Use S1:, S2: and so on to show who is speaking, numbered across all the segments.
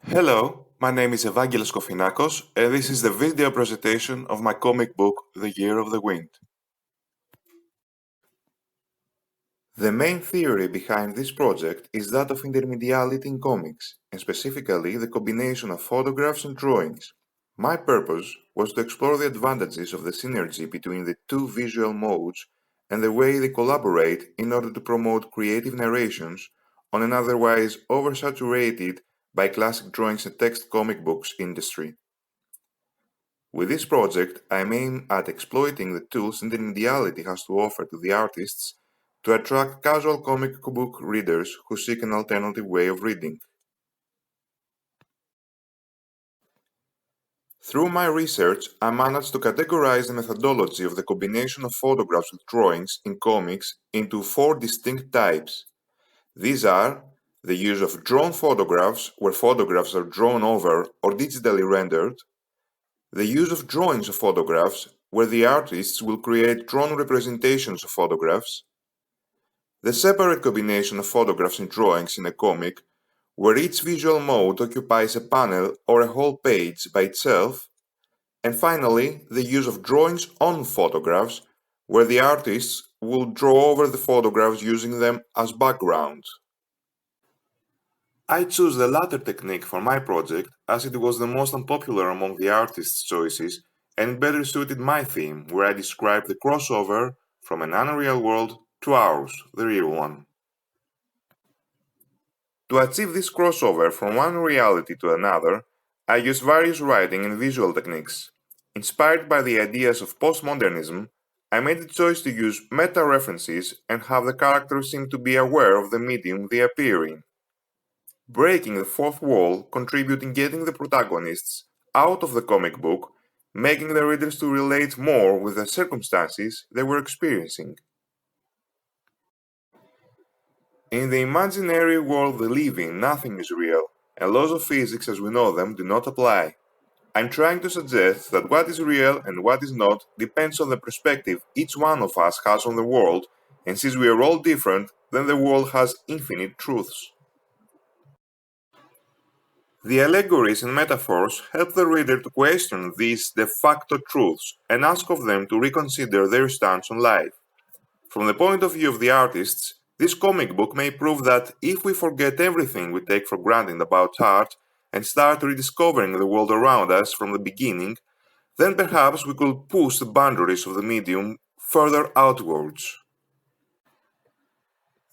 S1: Hello, my name is Evangelos Kofinakos, and this is the video presentation of my comic book, The Year of the Wind. The main theory behind this project is that of intermediality in comics, and specifically the combination of photographs and drawings. My purpose was to explore the advantages of the synergy between the two visual modes and the way they collaborate in order to promote creative narrations on an otherwise oversaturated by classic drawings and text comic books industry. With this project, I aim at exploiting the tools intermediality has to offer to the artists to attract casual comic book readers who seek an alternative way of reading. Through my research, I managed to categorize the methodology of the combination of photographs with drawings in comics into 4 distinct types. These are the use of drawn photographs, where photographs are drawn over or digitally rendered; the use of drawings of photographs, where the artists will create drawn representations of photographs; the separate combination of photographs and drawings in a comic, where each visual mode occupies a panel or a whole page by itself; and finally, the use of drawings on photographs, where the artists will draw over the photographs using them as background. I chose the latter technique for my project as it was the most unpopular among the artists' choices and better suited my theme, where I described the crossover from an unreal world to ours, the real one. To achieve this crossover from one reality to another, I used various writing and visual techniques. Inspired by the ideas of postmodernism, I made the choice to use meta-references and have the characters seem to be aware of the medium they appear in. Breaking the fourth wall contribute in getting the protagonists out of the comic book, making the readers to relate more with the circumstances they were experiencing. In the imaginary world we live in, nothing is real, and laws of physics as we know them do not apply. I'm trying to suggest that what is real and what is not depends on the perspective each one of us has on the world, and since we are all different, then the world has infinite truths. The allegories and metaphors help the reader to question these de facto truths and ask of them to reconsider their stance on life. From the point of view of the artists, this comic book may prove that if we forget everything we take for granted about art and start rediscovering the world around us from the beginning, then perhaps we could push the boundaries of the medium further outwards.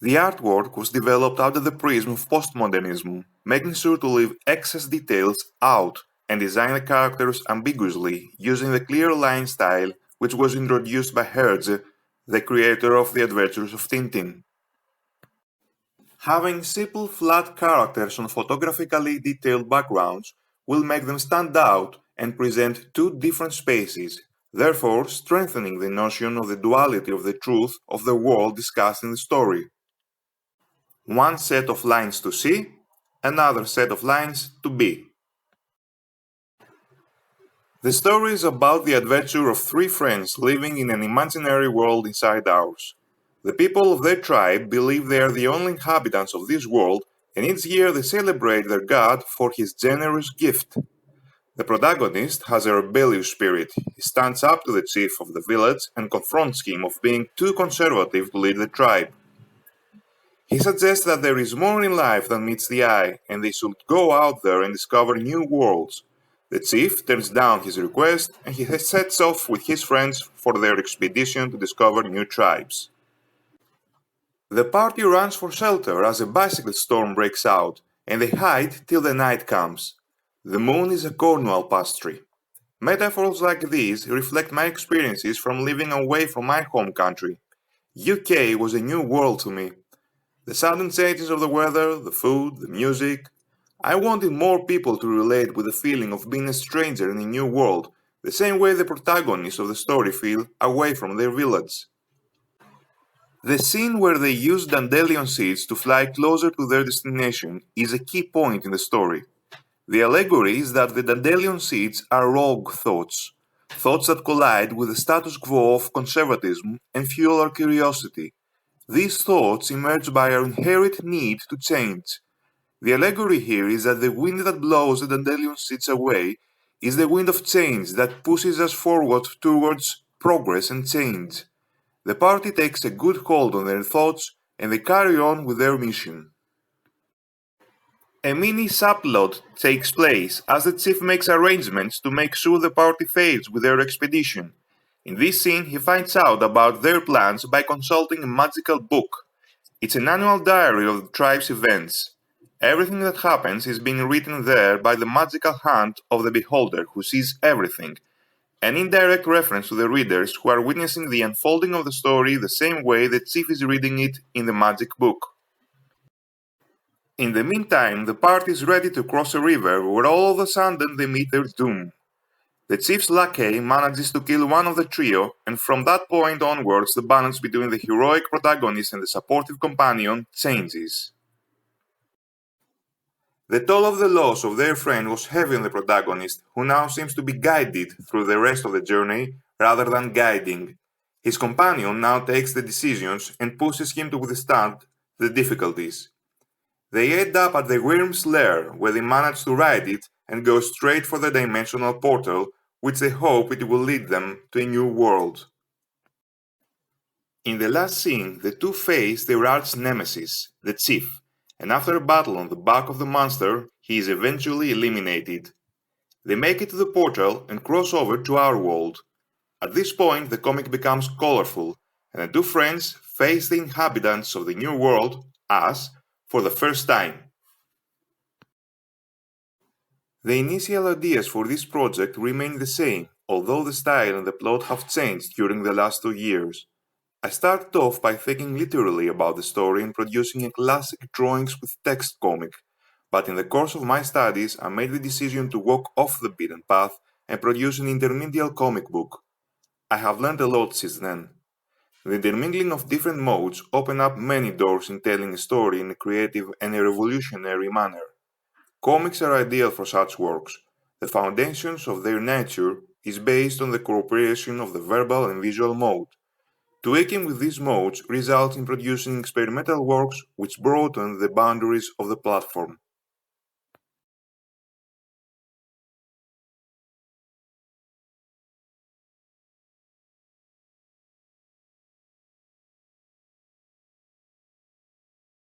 S1: The artwork was developed under the prism of postmodernism, making sure to leave excess details out and design the characters ambiguously using the clear line style which was introduced by Hergé, the creator of The Adventures of Tintin. Having simple flat characters on photographically detailed backgrounds will make them stand out and present two different spaces, therefore strengthening the notion of the duality of the truth of the world discussed in the story. One set of lines to see, another set of lines to be. The story is about the adventure of 3 friends living in an imaginary world inside ours. The people of their tribe believe they are the only inhabitants of this world, and each year they celebrate their god for his generous gift. The protagonist has a rebellious spirit. He stands up to the chief of the village and confronts him of being too conservative to lead the tribe. He suggests that there is more in life than meets the eye, and they should go out there and discover new worlds. The chief turns down his request, and he sets off with his friends for their expedition to discover new tribes. The party runs for shelter as a bicycle storm breaks out, and they hide till the night comes. The moon is a Cornwall pastry. Metaphors like these reflect my experiences from living away from my home country. UK was a new world to me. The sudden changes of the weather, the food, the music. I wanted more people to relate with the feeling of being a stranger in a new world, the same way the protagonists of the story feel away from their village. The scene where they use dandelion seeds to fly closer to their destination is a key point in the story. The allegory is that the dandelion seeds are rogue thoughts, thoughts that collide with the status quo of conservatism and fuel our curiosity. These thoughts emerge by our inherent need to change. The allegory here is that the wind that blows the dandelion seeds away is the wind of change that pushes us forward towards progress and change. The party takes a good hold on their thoughts and they carry on with their mission. A mini subplot takes place as the chief makes arrangements to make sure the party fails with their expedition. In this scene, he finds out about their plans by consulting a magical book. It's an annual diary of the tribe's events. Everything that happens is being written there by the magical hand of the beholder who sees everything, an indirect reference to the readers who are witnessing the unfolding of the story the same way the chief is reading it in the magic book. In the meantime, the party is ready to cross a river where all of a sudden they meet their doom. The chief's lackey manages to kill one of the trio, and from that point onwards the balance between the heroic protagonist and the supportive companion changes. The toll of the loss of their friend was heavy on the protagonist, who now seems to be guided through the rest of the journey rather than guiding. His companion now takes the decisions and pushes him to withstand the difficulties. They end up at the worm's lair, where they manage to ride it and go straight for the dimensional portal, which they hope it will lead them to a new world. In the last scene, the two face their arch nemesis, the chief, and after a battle on the back of the monster, he is eventually eliminated. They make it to the portal and cross over to our world. At this point, the comic becomes colorful, and the two friends face the inhabitants of the new world, us, for the first time. The initial ideas for this project remain the same, although the style and the plot have changed during the last 2 years. I started off by thinking literally about the story and producing a classic drawings with text comic, but in the course of my studies I made the decision to walk off the beaten path and produce an intermediate comic book. I have learned a lot since then. The intermingling of different modes open up many doors in telling a story in a creative and a revolutionary manner. Comics are ideal for such works. The foundations of their nature is based on the cooperation of the verbal and visual mode. Tweaking with these modes results in producing experimental works which broaden the boundaries of the platform.